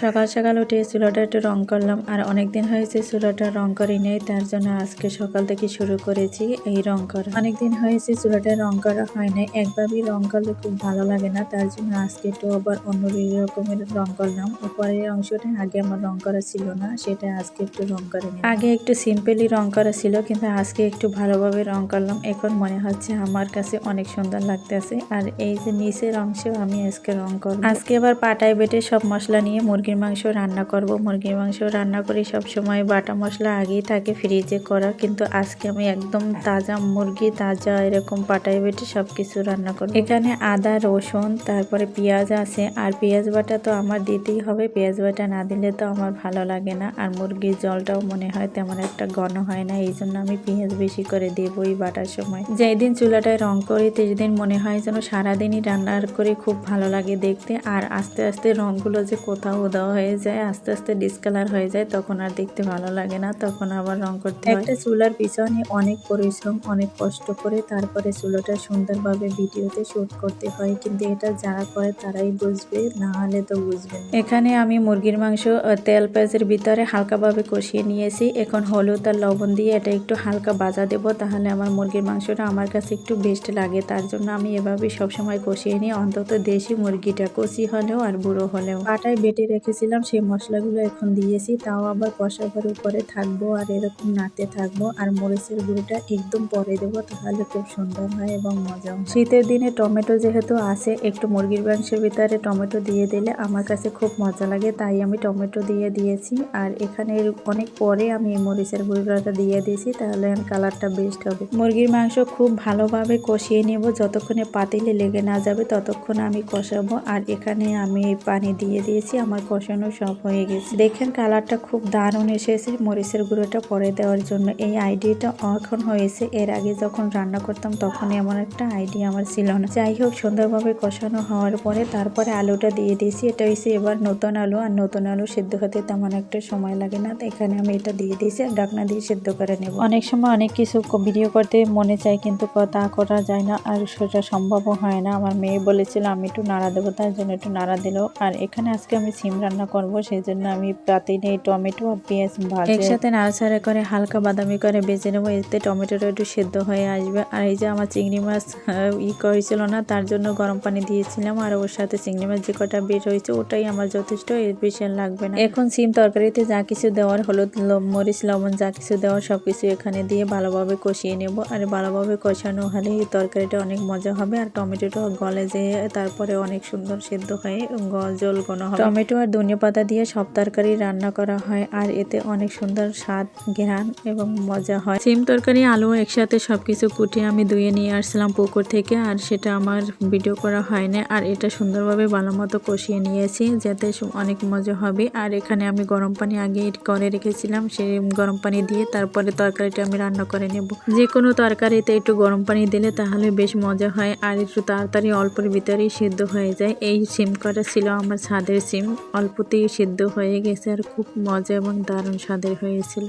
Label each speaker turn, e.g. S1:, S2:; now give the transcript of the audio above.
S1: সকাল সকাল উঠে চুলাটা একটু রং করলাম। আর অনেক দিন হয়েছে চুলাটা রং করি নেই, তার জন্য আজকে সকাল থেকে শুরু করেছি এই রং করা। অনেক দিন হয়েছে চুলাটা রং করা হয় না, একভাবেই রং করলে খুব ভালো লাগে না, তার জন্য আজকে একটু আবার অন্য রকমের রং করলাম। উপরের অংশটা আগে আমার রং করা ছিল না, সেটা আজকে একটু রং করে নিলাম। আগে একটু সিম্পলি রং করা ছিল, কিন্তু আজকে একটু ভালোভাবে রং করলাম। এখন মনে হচ্ছে আমার কাছে অনেক সুন্দর লাগতেছে। আর এই যে নিচের অংশেও আমি আজকে রং করব। আজকে আবার পাটায় বেটে সব মশলা নিয়ে মুরগির মাংস রান্না করব। মুরগির মাংস রান্না করি সব সময় বাটা মশলা আগেই থাকে ফ্রিজে করা, কিন্তু আজকে আমি একদম তাজা মুরগি, তাজা এরকম পাটায় বেটে সবকিছু রান্না করব। এখানে আদা, রসুন, তারপরে পেঁয়াজ আছে। আর পেঁয়াজ বাটা তো আমার দিতেই হবে, পেঁয়াজ বাটা না দিলে তো আমার ভালো লাগে না। আর মুরগির জলটাও মনে হয় তেমন একটা ঘন হয় না, এই জন্য আমি পেঁয়াজ বেশি করে দেবো এই বাটার সময়। যেদিন চুলাটায় রং করি সেদিন মনে হয় যেন সারাদিনই রান্না করে খুব ভালো লাগে দেখতে। আর আস্তে আস্তে রংগুলো যে কোথাও উধাও হয়ে যায়, আস্তে আস্তে ডিসকালার হয়ে যায়, তখন আর দেখতে ভালো লাগে না, তখন আবার রং করতে হয়। একটা চুলার পিছনে অনেক পরিশ্রম, অনেক কষ্ট করে তারপরে চুলাটা সুন্দরভাবে ভিডিওতে শুট করতে হয়, কিন্তু এটা যারা করে তারাই বুঝবে, না হলে তো বুঝবে না। এখানে আমি মুরগির মাংস তেল পেঁয়াজের ভিতরে হালকাভাবে কষিয়ে নিয়েছি। এখন হলুদ আর লবণ দিয়ে এটা একটু হালকা ভাজা দেবো, তাহলে আমার মুরগির মাংসটা আমার কাছে একটু বেস্ট লাগে। তার জন্য আমি এভাবে সবসময় কষিয়ে নিই, অন্তত দেশি মুরগিটা কষি হলেও আর বুড়ো হলেও। পাটায় বেটে রেখেছিলাম সেই মশলাগুলো এখন দিয়েছি, তাও আবার কষাবার উপরে থাকবো আর এরকম নাড়তে থাকবো। আর মরিচের গুঁড়োটা একদম পরে দেবো, তাহলে খুব সুন্দর হয় এবং মজা হয়। শীতের দিনে টমেটো যেহেতু আছে, একটু মুরগির মাংসের ভিতরে টমেটো দিয়ে দিলে আমার কাছে খুব মজা লাগে, তাই আমি টমেটো দিয়ে দিয়েছি। আর এখানে অনেক পরে আমি মরিচের গুঁড়োটা দিয়ে দিয়েছি, তাহলে কালারটা বেস্ট হবে। মুরগির মাংস খুব ভালোভাবে কষিয়ে নেব, যতক্ষণে পাতিলে লেগে না যাবে ততক্ষণ আমি কষাবো। আর এখানে আমি পানি দিয়ে দিয়েছি, আমার কষানো সব হয়ে গেছে। দেখেন কালারটা খুব দারুণ এসেছে মরিচের গুঁড়োটা পরে দেওয়ার জন্য। এই আইডিয়াটা এখন হয়েছে, এর আগে যখন রান্না করতাম তখন এমন একটা আইডিয়া আমার ছিল না। যাই হোক, সুন্দরভাবে কষানো হওয়ার পরে তারপরে আলুটা দিয়ে দিয়েছি। এটা হয়েছে এবার নতুন আলু, আর নতুন আলু সেদ্ধ হতে তেমন একটা সময় লাগে না, তো এখানে আমি এটা দিয়ে দিয়েছি আর ঢাকনা দিয়ে সেদ্ধ করে নেব। অনেক সময় অনেক কিছু ভিডিও করতে মনে চায়, কিন্তু তা করা যায় না, আর সেটা সম্ভবও হয় না। আমার মেয়ে বলেছিল আমি একটু নাড়া দেবো, তার জন্য একটু নাড়া দিল। আর এখানে আজকে আমি সিম রান্না করব, সেই জন্য আমি পাতিলে টমেটো আর পেঁয়াজ একসাথে নাড়াচাড়া করে হালকা বাদামি করে বেজে নেবো, এতে টমেটোটা একটু সেদ্ধ হয়ে আসবে। আর এই যে আমার চিংড়ি মাছ করেছিল না, তার জন্য গরম পানি দিয়েছিলাম, আর ওর সাথে চিংড়ি মাছ যে কটা বের হয়েছে ওটাই আমার যথেষ্ট, এর বেশি লাগবে না। এখন সিম তরকারিতে যা কিছু দেওয়ার, হলুদ, মরিচ, লবণ যা কিছু দেওয়ার সবকিছু এখানে দিয়ে ভালোভাবে কষিয়ে নেব। আর ভালোভাবে কষানো হলে এই তরকারিটা অনেক মজা হবে, আর টমেটোটা গলে যেয়ে তারপরে অনেক সুন্দর সেদ্ধ হয়ে জল ঘন হবে। টমেটো আর ধনিয়া পাতা দিয়ে সব তরকারি রান্না করা হয়, আর এতে অনেক সুন্দর স্বাদ, ঘ্রাণ এবং মজা হয়। সিম তরকারি, আলু একসাথে সবকিছু কুটিয়ে আমি ধুয়ে নিয়ে আসছিলাম পুকুর থেকে, আর সেটা আমার ভিডিও করা হয় না। আর এটা সুন্দরভাবে ভালো মতো কষিয়ে নিয়েছি, যাতে অনেক মজা হবে। আর এখানে আমি গরম পানি আগে করে রেখেছিলাম, সেই গরম পানি দিয়ে তারপরে তরকারিটা আমি রান্না করে নেব। যে কোনো তরকারিতে একটু গরম পানি দিলে তাহলে বেশ মজা হয়, আর একটু তাড়াতাড়ি অল্পের ভিতরেই সিদ্ধ হয়ে যায়। এই সিম করা ছিল আমার ছাদের সিম, অল্পতেই সিদ্ধ হয়ে গেছে, আর খুব মজা এবং দারুণ স্বাদের হয়েছিল।